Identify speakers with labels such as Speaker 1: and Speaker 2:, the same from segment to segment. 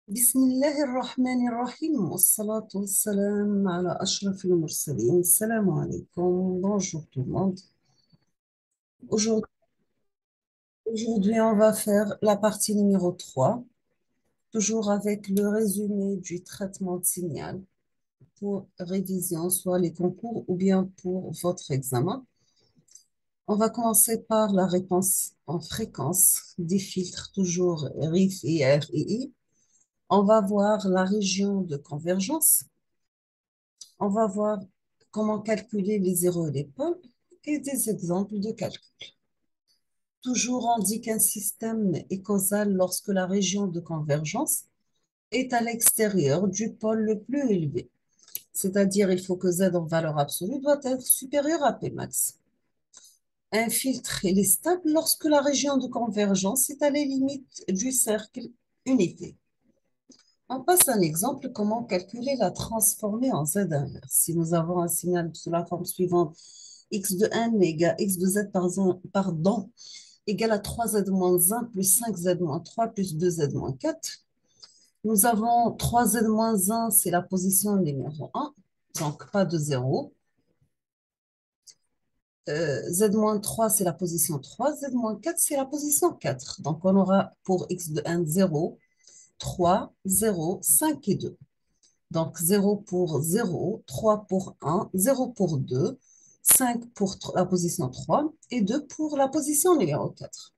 Speaker 1: بسم الله الرحمن الرحيم والصلاة والسلام على أشرف المرسلين. السلام عليكم. Bonjour tout le monde. Aujourd'hui, aujourd'hui, on va faire la partie numéro 3, toujours avec le résumé du traitement de signal pour révision, soit les concours ou bien pour votre examen. On va commencer par la réponse en fréquence des filtres, toujours RIF et RII. On va voir la région de convergence. On va voir comment calculer les zéros et les pôles et des exemples de calcul. Toujours, on dit qu'un système est causal lorsque la région de convergence est à l'extérieur du pôle le plus élevé. C'est-à-dire, il faut que Z en valeur absolue doit être supérieur à Pmax. Un filtre il est stable lorsque la région de convergence est à les limites du cercle unité. On passe à un exemple, comment calculer la transformée en Z inverse. Si nous avons un signal sous la forme suivante, x de n égale x de z pardon, égale à 3z moins 1 plus 5z moins 3 plus 2z moins 4. Nous avons 3z moins 1, c'est la position numéro 1, donc pas de 0. Z moins 3, c'est la position 3. Z moins 4, c'est la position 4. Donc, on aura pour x de n 0, 3, 0, 5 et 2. Donc, 0 pour 0, 3 pour 1, 0 pour 2, 5 pour la position 3 et 2 pour la position numéro 4.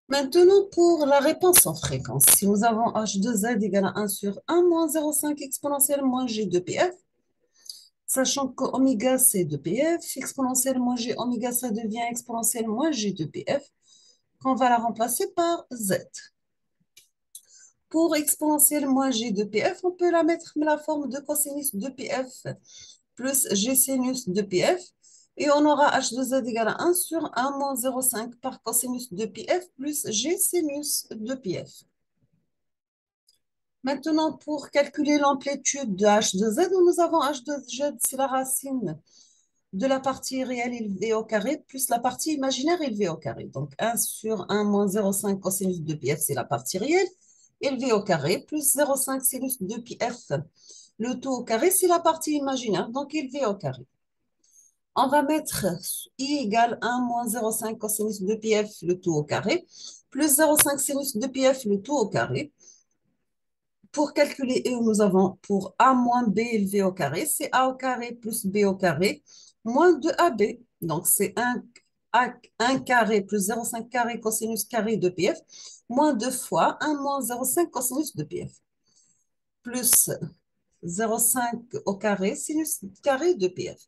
Speaker 1: Maintenant, pour la réponse en fréquence, si nous avons h de z égale à 1 sur 1 moins 0,5 exponentielle moins g de pf, sachant que oméga c'est de pf, exponentielle moins g oméga ça devient exponentielle moins g de pf, qu'on va la remplacer par z. Pour exponentielle moins g de pf, on peut la mettre dans la forme de cosinus de pf plus g sinus de pf, et on aura h de z égale à 1 sur 1 moins 0,5 par cosinus de pf plus g sinus de pf. Maintenant, pour calculer l'amplitude de h de z, nous avons h de z, c'est la racine de la partie réelle élevée au carré plus la partie imaginaire élevée au carré. Donc, 1 sur 1 moins 0,5 cosinus de πf, c'est la partie réelle élevée au carré, plus 0,5 sinus de πf. Le tout au carré, c'est la partie imaginaire, donc élevée au carré. On va mettre i égale 1 moins 0,5 cosinus de πf, le tout au carré, plus 0,5 sinus de πf, le tout au carré. Pour calculer E, nous avons pour A moins B élevé au carré, c'est A au carré plus B au carré moins 2AB. Donc, c'est 1 carré plus 0,5 carré cosinus carré de PF moins 2 fois 1 moins 0,5 cosinus de PF plus 0,5 au carré sinus carré de PF.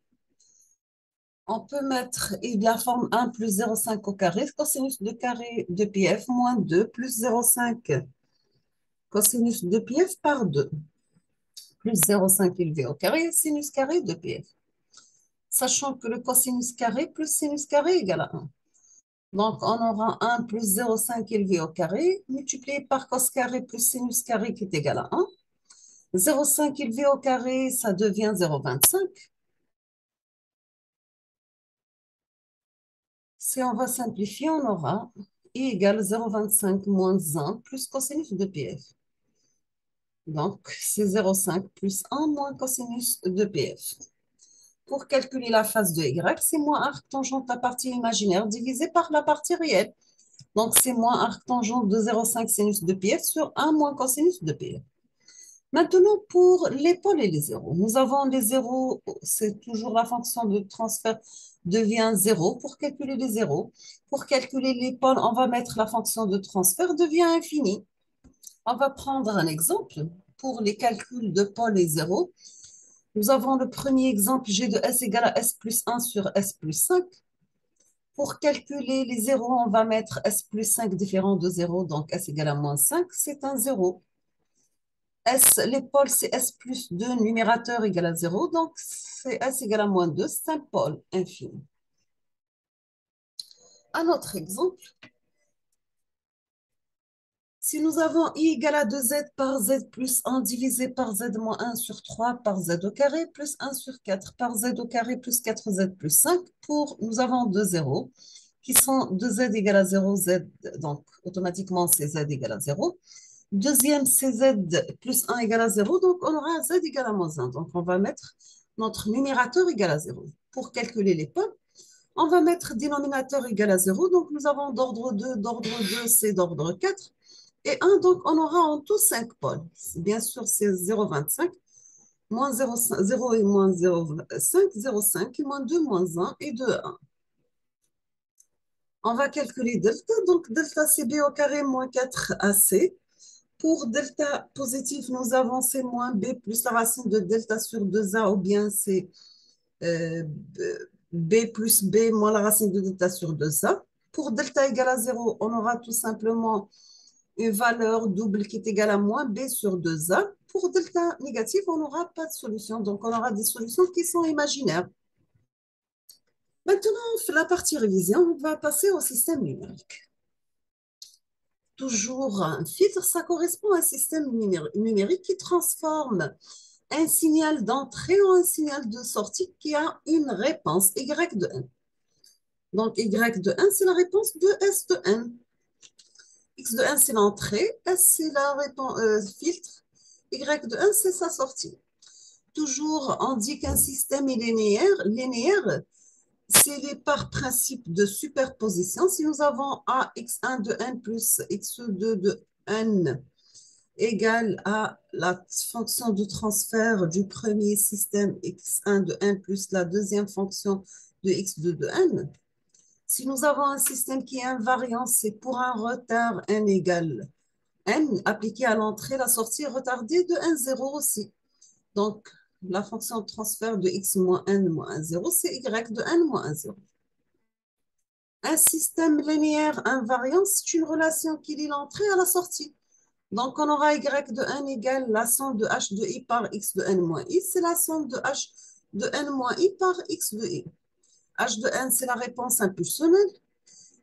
Speaker 1: On peut mettre la forme 1 plus 0,5 au carré cosinus de carré de PF moins 2 plus 0,5 cosinus de PF par 2. Plus 0,5 élevé au carré, sinus carré de PF. Sachant que le cosinus carré plus sinus carré égale à 1. Donc, on aura 1 plus 0,5 élevé au carré, multiplié par cos carré plus sinus carré qui est égal à 1. 0,5 élevé au carré, ça devient 0,25. Si on va simplifier, on aura I égale 0,25 moins 1 plus cosinus de PF. Donc, c'est 0,5 plus 1 moins cosinus de PF. Pour calculer la phase de Y, c'est moins arc tangente la partie imaginaire divisé par la partie réelle. Donc, c'est moins arc tangente de 0,5 sinus de πf sur 1 moins cosinus de πf. Maintenant, pour les pôles et les zéros. Nous avons les zéros, c'est toujours la fonction de transfert devient 0 pour calculer les zéros. Pour calculer les pôles, on va mettre la fonction de transfert devient infini. On va prendre un exemple pour les calculs de pôles et zéros. Nous avons le premier exemple, g de s égale à s plus 1 sur s plus 5. Pour calculer les zéros, on va mettre s plus 5 différent de 0, donc s égale à moins 5, c'est un 0. S, les pôles, c'est s plus 2, numérateur égale à 0, donc c'est s égale à moins 2, c'est un pôle infini. Un autre exemple, si nous avons i égale à 2z par z plus 1 divisé par z moins 1 sur 3 par z au carré plus 1 sur 4 par z au carré plus 4z plus 5, nous avons deux zéros qui sont 2z égale à 0, z, donc automatiquement c'est z égale à 0. Deuxième, c'est z plus 1 égale à 0. Donc, on aura z égale à moins 1. Donc, on va mettre notre numérateur égal à 0. Pour calculer les points, on va mettre dénominateur égal à 0. Donc, nous avons d'ordre 2, c'est d'ordre 4. Et 1, donc, on aura en tout 5 pôles. Bien sûr, c'est 0,25, moins 0 et moins 0,5, 0,5 et moins 2, moins 1 et 2, 1. On va calculer delta. Donc, delta, c'est b au carré moins 4ac. Pour delta positif, nous avons c moins b plus la racine de delta sur 2a, ou bien c'est euh, b plus b moins la racine de delta sur 2a. Pour delta égale à 0, on aura tout simplement une valeur double qui est égale à moins b sur 2a. Pour delta négatif, on n'aura pas de solution. Donc, on aura des solutions qui sont imaginaires. Maintenant, la partie révision, on va passer au système numérique. Toujours un filtre, ça correspond à un système numérique qui transforme un signal d'entrée en un signal de sortie qui a une réponse y de n. Donc, y de n, c'est la réponse de s de n. X de n, c'est l'entrée, S, c'est la réponse, filtre, Y de n, c'est sa sortie. Toujours, on dit qu'un système est linéaire, c'est par principe de superposition. Si nous avons a x1 de n plus x2 de n égale à la fonction de transfert du premier système x1 de n plus la deuxième fonction de x2 de n, si nous avons un système qui est invariant, c'est pour un retard n égale n appliqué à l'entrée, la sortie est retardée de n0 aussi. Donc, la fonction de transfert de x moins n moins 0, c'est y de n moins 0. Un système linéaire invariant, c'est une relation qui lie l'entrée à la sortie. Donc, on aura y de n égale la somme de h de i par x de n moins i. C'est la somme de h de n moins i par x de i. H de n, c'est la réponse impulsionnelle.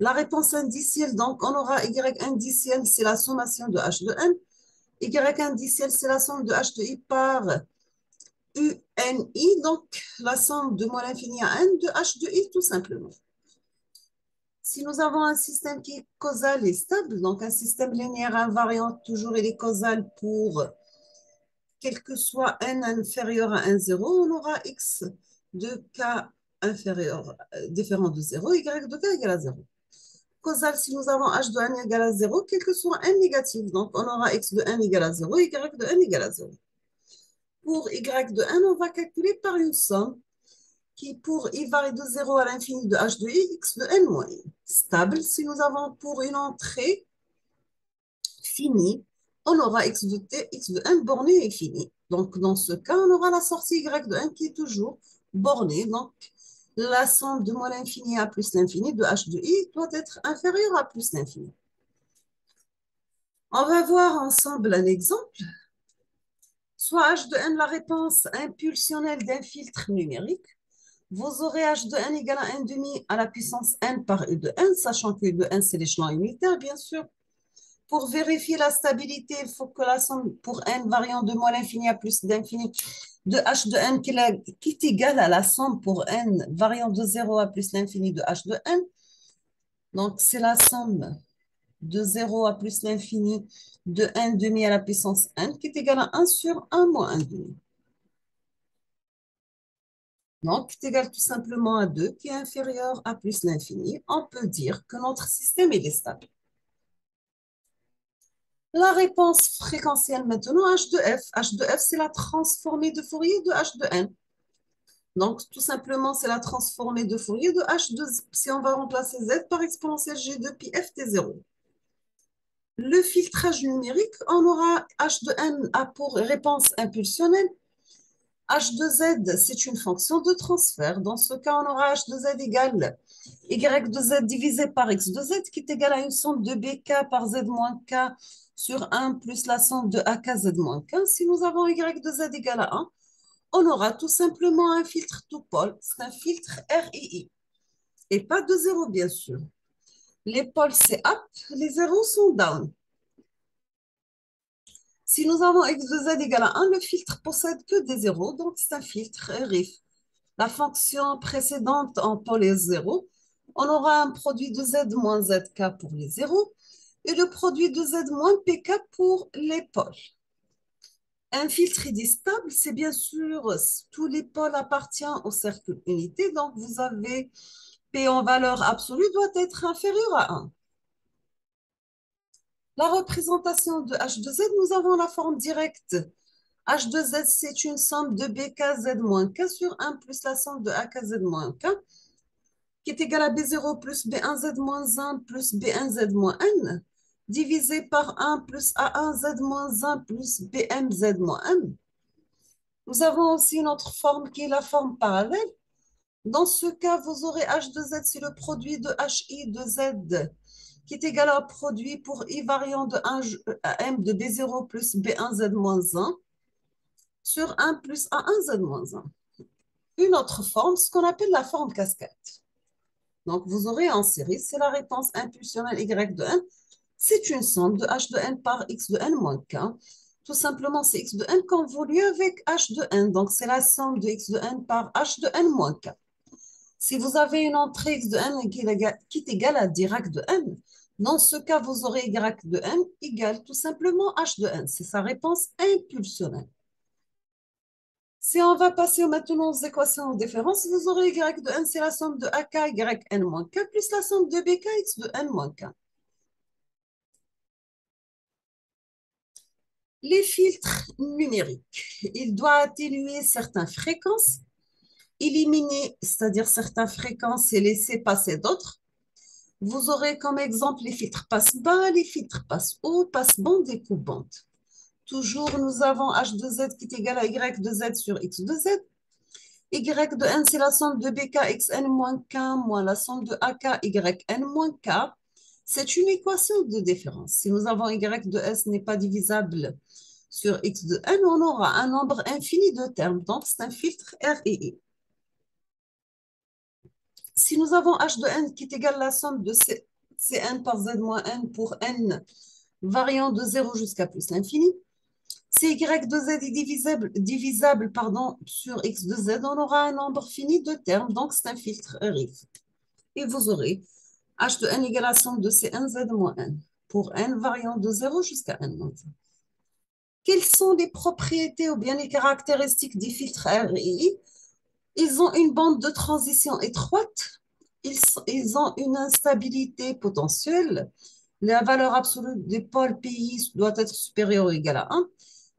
Speaker 1: La réponse indicielle, donc on aura y indicielle, c'est la sommation de h de n. Y indicielle, c'est la somme de h de i par UNI, donc la somme de moins l'infini à n de h de i, tout simplement. Si nous avons un système qui est causal et stable, donc un système linéaire invariant, toujours il est causal pour quel que soit n inférieur à 1, 0, on aura x de k inférieur, différent de 0, y de k égale à 0. Causal, si nous avons h de n égale à 0, quel que soit n négatif, donc on aura x de n égale à 0, y de n égale à 0. Pour y de n, on va calculer par une somme qui, pour i varie de 0 à l'infini de h de i, x de n moins i. Stable, si nous avons pour une entrée finie, on aura x de t, x de n borné et fini. Donc, dans ce cas, on aura la sortie y de n qui est toujours bornée. Donc, la somme de moins l'infini à plus l'infini de h de i doit être inférieure à plus l'infini. On va voir ensemble un exemple. Soit h de n la réponse impulsionnelle d'un filtre numérique. Vous aurez h de n égale à n demi à la puissance n par u de n, sachant que u de n, c'est l'échelon unitaire, bien sûr. Pour vérifier la stabilité, il faut que la somme pour n variant de moins l'infini à plus d'infini de h de n qui est égale à la somme pour n variant de 0 à plus l'infini de h de n. Donc, c'est la somme de 0 à plus l'infini de n demi à la puissance n qui est égale à 1 sur 1 moins 1 demi. Donc, qui est égal tout simplement à 2, qui est inférieur à plus l'infini. On peut dire que notre système est stable. La réponse fréquentielle maintenant, h de f. h de f, c'est la transformée de Fourier de h de n. Donc, tout simplement, c'est la transformée de Fourier de h de z. Si on va remplacer z par exponentielle g de pi f t0. Le filtrage numérique, on aura h de n a pour réponse impulsionnelle. H de z, c'est une fonction de transfert. Dans ce cas, on aura h de z égale y de z divisé par x de z qui est égal à une somme de bk par z moins k sur 1 plus la somme de ak z moins k. Si nous avons y de z égale à 1, on aura tout simplement un filtre tout pôle. C'est un filtre RII. Et pas de zéro, bien sûr. Les pôles, c'est up, les zéros sont down. Si nous avons x de z égale à 1, le filtre possède que des zéros, donc c'est un filtre RIF. La fonction précédente en pôle est 0. On aura un produit de z moins zk pour les zéros. et le produit de Z moins PK pour les pôles. Un filtre est stable, c'est bien sûr tous les pôles appartiennent au cercle unité, donc vous avez P en valeur absolue doit être inférieur à 1. La représentation de H de Z, nous avons la forme directe. H de Z, c'est une somme de BKZ moins K sur 1 plus la somme de AKZ moins K, qui est égale à B0 plus B1Z moins 1 plus B1Z moins N, divisé par 1 plus A1Z moins 1 plus BMZ moins N. Nous avons aussi une autre forme qui est la forme parallèle. Dans ce cas, vous aurez H de Z, c'est le produit de HI de Z, qui est égal au produit pour I variant de 1 M de B0 plus B1Z moins 1 sur 1 plus A1Z moins 1. Une autre forme, ce qu'on appelle la forme cascade. Donc, vous aurez en série, c'est la réponse impulsionnelle Y de N. C'est une somme de H de N par X de N moins K. Tout simplement, c'est X de N convolu avec H de N. Donc, c'est la somme de X de N par H de N moins K. Si vous avez une entrée X de N qui est égale à Dirac de N, dans ce cas, vous aurez Y de N égale tout simplement H de N. C'est sa réponse impulsionnelle. Si on va passer maintenant aux équations de différence, vous aurez Y de N, c'est la somme de AK, YN moins K, plus la somme de BK, X de N moins K. Les filtres numériques, ils doivent atténuer certaines fréquences, éliminer, c'est-à-dire certaines fréquences et laisser passer d'autres. Vous aurez comme exemple les filtres passe-bas, les filtres passe-haut, passe-bande et coupe-bande. Toujours, nous avons H de Z qui est égal à Y de Z sur X de Z. Y de N, c'est la somme de BK XN moins K moins la somme de AK YN moins K. C'est une équation de différence. Si nous avons Y de S n'est pas divisable sur X de N, on aura un nombre infini de termes. Donc, c'est un filtre R et I. Si nous avons H de N qui est égal à la somme de Cn par Z moins N pour N variant de 0 jusqu'à plus l'infini, si Y de Z est divisable sur X de Z, on aura un nombre fini de termes, donc c'est un filtre RIF. Et vous aurez H de N égale à la somme de Cn Z moins N pour N variant de 0 jusqu'à N moins 1. Quelles sont les propriétés ou bien les caractéristiques des filtres R et I? Ils ont une bande de transition étroite, ils ont une instabilité potentielle, la valeur absolue des pôles PI doit être supérieure ou égale à 1,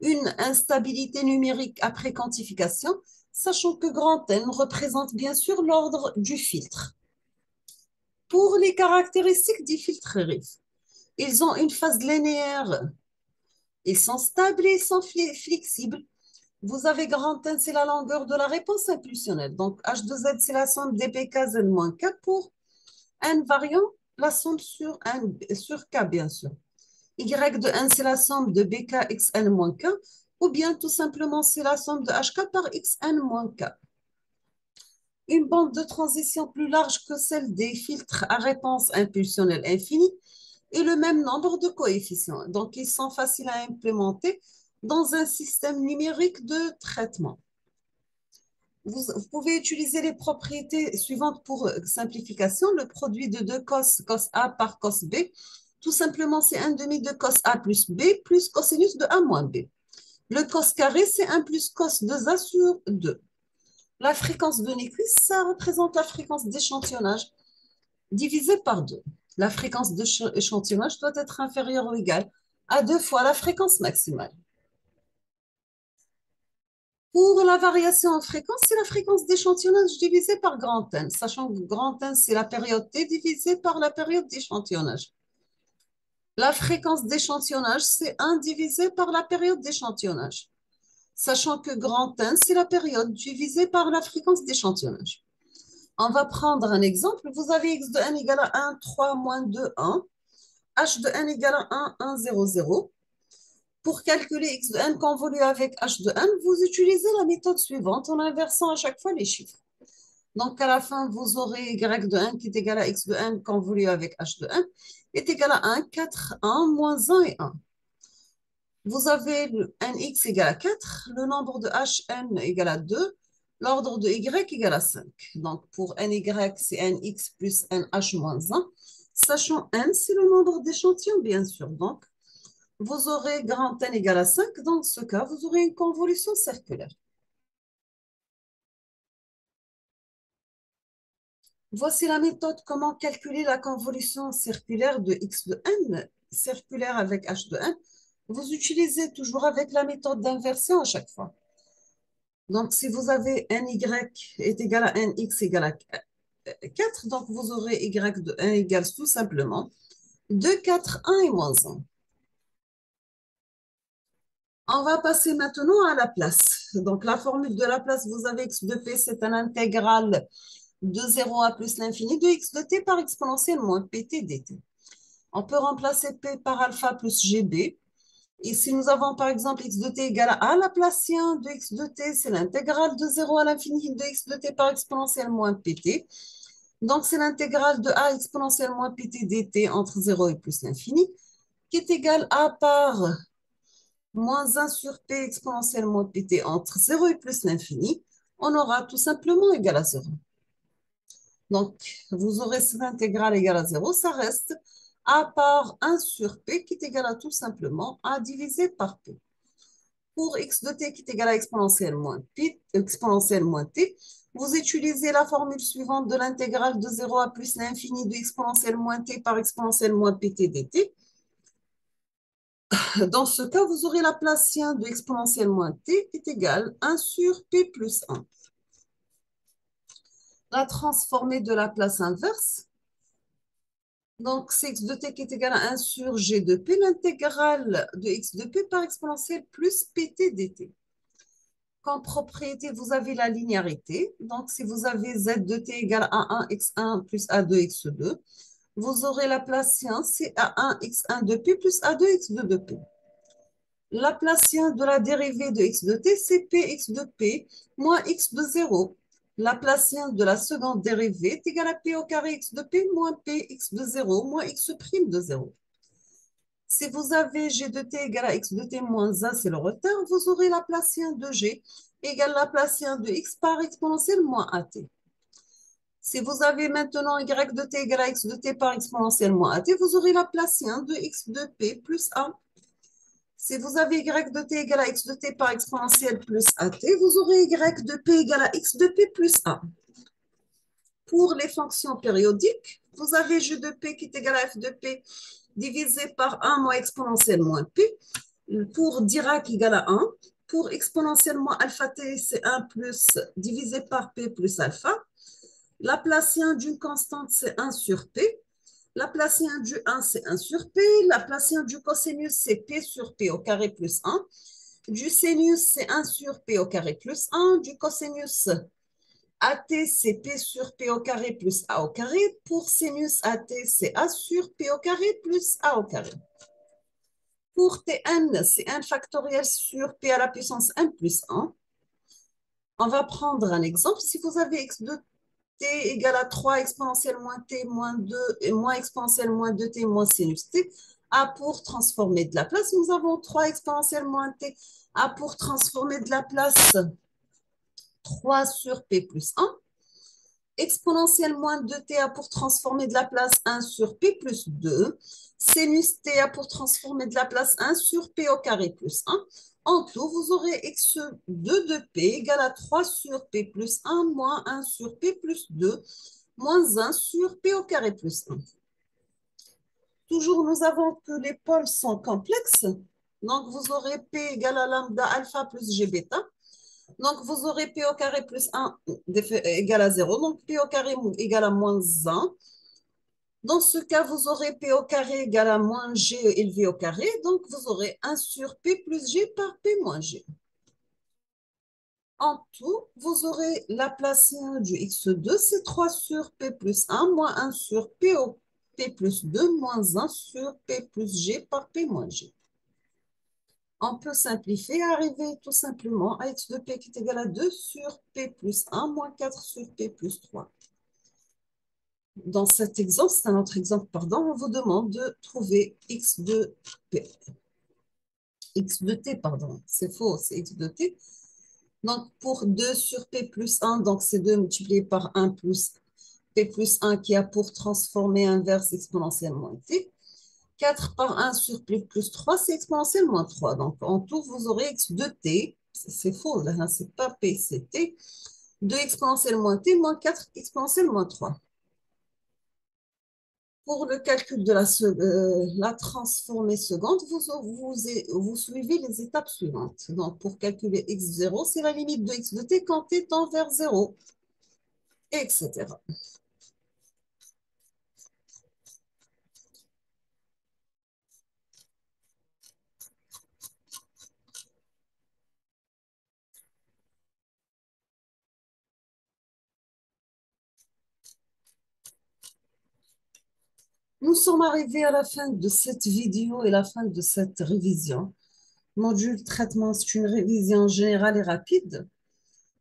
Speaker 1: une instabilité numérique après quantification, sachant que grand N représente bien sûr l'ordre du filtre. Pour les caractéristiques des filtres RIF, ils ont une phase linéaire, ils sont stables et ils sont flexibles. Vous avez grand N, c'est la longueur de la réponse impulsionnelle. Donc, H de Z, c'est la somme des BK Z moins K pour N variant, la somme sur K, bien sûr. Y de N, c'est la somme de BK XN moins K, ou bien tout simplement, c'est la somme de HK par XN moins K. Une bande de transition plus large que celle des filtres à réponse impulsionnelle infinie et le même nombre de coefficients. Donc, ils sont faciles à implémenter dans un système numérique de traitement. Vous pouvez utiliser les propriétés suivantes pour simplification. Le produit de 2 cos A par cos B, tout simplement, c'est 1 demi de cos A plus B plus cosinus de A moins B. Le cos carré, c'est 1 plus cos 2A sur 2. La fréquence de Nyquist, ça représente la fréquence d'échantillonnage divisée par 2. La fréquence d'échantillonnage doit être inférieure ou égale à 2 fois la fréquence maximale. Pour la variation en fréquence, c'est la fréquence d'échantillonnage divisée par grand N, sachant que grand N, c'est la période T divisée par la période d'échantillonnage. La fréquence d'échantillonnage, c'est 1 divisé par la période d'échantillonnage, sachant que grand N, c'est la période divisée par la fréquence d'échantillonnage. On va prendre un exemple. Vous avez x de n égale à 1, 3, moins 2, 1. H de n égale à 1, 1, 0, 0. Pour calculer x de n convolu avec h de n, vous utilisez la méthode suivante en inversant à chaque fois les chiffres. Donc, à la fin, vous aurez y de n qui est égal à x de n convolu avec h de n est égal à 1, 4, 1, moins 1 et 1. Vous avez le nx égale à 4, le nombre de hn égale à 2, l'ordre de y égale à 5. Donc, pour ny, c'est nx plus nh moins 1. sachant n, c'est le nombre d'échantillons, bien sûr. Donc, vous aurez grand N égale à 5. Dans ce cas, vous aurez une convolution circulaire. Voici la méthode comment calculer la convolution circulaire de x de n, circulaire avec h de n. Vous utilisez toujours avec la méthode d'inversion à chaque fois. Donc, si vous avez ny est égal à nx égale à 4, donc vous aurez y de 1 égale tout simplement 2, 4, 1 et moins 1. On va passer maintenant à la place. Donc, la formule de la place, vous avez x de p, c'est un intégral de 0 à plus l'infini de x de t par exponentielle moins pt dt. On peut remplacer p par alpha plus gb. Et si nous avons par exemple x de t égale à la place 1 de x de t, c'est l'intégrale de 0 à l'infini de x de t par exponentielle moins pt. Donc, c'est l'intégrale de a exponentielle moins pt dt entre 0 et plus l'infini, qui est égale à par moins 1 sur p exponentielle moins pt entre 0 et plus l'infini. On aura tout simplement égal à 0. Donc, vous aurez cette intégrale égale à 0, ça reste a par 1 sur p qui est égal à tout simplement a divisé par p. Pour x de t qui est égal à exponentielle moins t, vous utilisez la formule suivante de l'intégrale de 0 à plus l'infini de exponentielle moins t par exponentielle moins pt dt. Dans ce cas, vous aurez la place de exponentielle moins t qui est égale à 1 sur p plus 1. La transformée de la place inverse, donc c'est x de t qui est égal à 1 sur g de p, l'intégrale de x de p par exponentielle plus pt dt. Comme propriété, vous avez la linéarité. Donc, si vous avez z de t égale à 1 x1 plus a2 x2, vous aurez Laplacien, c'est a1 x1 de p plus a2 x2 de p. Laplacien de la dérivée de x de t, c'est px de p moins x de 0. Laplacien de la seconde dérivée est égal à p au carré x de p moins px de 0 moins x' de 0. Si vous avez g de t égale à x de t moins 1, c'est le retard, vous aurez Laplacien de g égale Laplacien de x par exponentielle moins at. Si vous avez maintenant y de t égale à x de t par exponentielle moins at, vous aurez Laplacien de x de p plus 1. Si vous avez y de t égale à x de t par exponentielle plus at, vous aurez y de p égale à x de p plus 1. Pour les fonctions périodiques, vous avez g de p qui est égal à f de p divisé par 1 moins exponentielle moins p. Pour Dirac égale à 1. Pour exponentielle moins alpha t, c'est 1 plus divisé par p plus alpha. Laplacien d'une constante, c'est 1 sur p. Laplacien du 1, c'est 1 sur p. Laplacien du cosinus, c'est p sur p au carré plus 1. Du sinus, c'est 1 sur p au carré plus 1. Du cosinus at, c'est p sur p au carré plus a au carré. Pour sinus at, c'est a sur p au carré plus a au carré. Pour Tn, c'est 1 factoriel sur p à la puissance n plus 1. On va prendre un exemple. Si vous avez x de t égale à 3 exponentielle moins t moins 2 et moins exponentielle moins 2t moins sinus t, a pour transformer de la place, nous avons 3 exponentielle moins t, a pour transformer de la place 3 sur p plus 1. Exponentielle moins 2t a pour transformer de la place 1 sur p plus 2. Sinus t a pour transformer de la place 1 sur p au carré plus 1. En tout, vous aurez x2 de p égale à 3 sur p plus 1 moins 1 sur p plus 2 moins 1 sur p au carré plus 1. Toujours, nous avons que les pôles sont complexes. Donc, vous aurez p égale à lambda alpha plus g bêta. Donc, vous aurez p au carré plus 1 égale à 0. Donc, p au carré égale à moins 1. Dans ce cas, vous aurez p au carré égale à moins g élevé au carré. Donc, vous aurez 1 sur p plus g par p moins g. En tout, vous aurez Laplacien du x2, c'est 3 sur p plus 1 moins 1 sur p au p plus 2 moins 1 sur p plus g par p moins g. On peut simplifier et arriver tout simplement à x de p qui est égal à 2 sur p plus 1 moins 4 sur p plus 3. Dans cet exemple, c'est un autre exemple, pardon, on vous demande de trouver x de p. X de t, pardon, c'est faux, c'est x de t. Donc, pour 2 sur p plus 1, donc c'est 2 multiplié par 1 plus p plus 1 qui a pour transformer inverse exponentielle moins t. 4 par 1 sur p plus 3, c'est exponentielle moins 3. Donc, en tout, vous aurez x de t. C'est faux, là, hein, c'est pas p, c'est t. 2 exponentielle moins t moins 4 exponentielle moins 3. Pour le calcul de la transformée seconde, vous suivez les étapes suivantes. Donc, pour calculer x0, c'est la limite de x de t quand t tend vers 0, etc. Nous sommes arrivés à la fin de cette vidéo et la fin de cette révision. Module traitement, c'est une révision générale et rapide.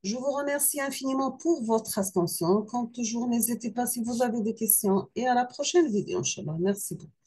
Speaker 1: Je vous remercie infiniment pour votre attention. Comme toujours, n'hésitez pas si vous avez des questions. Et à la prochaine vidéo, Inch'Allah. Merci beaucoup.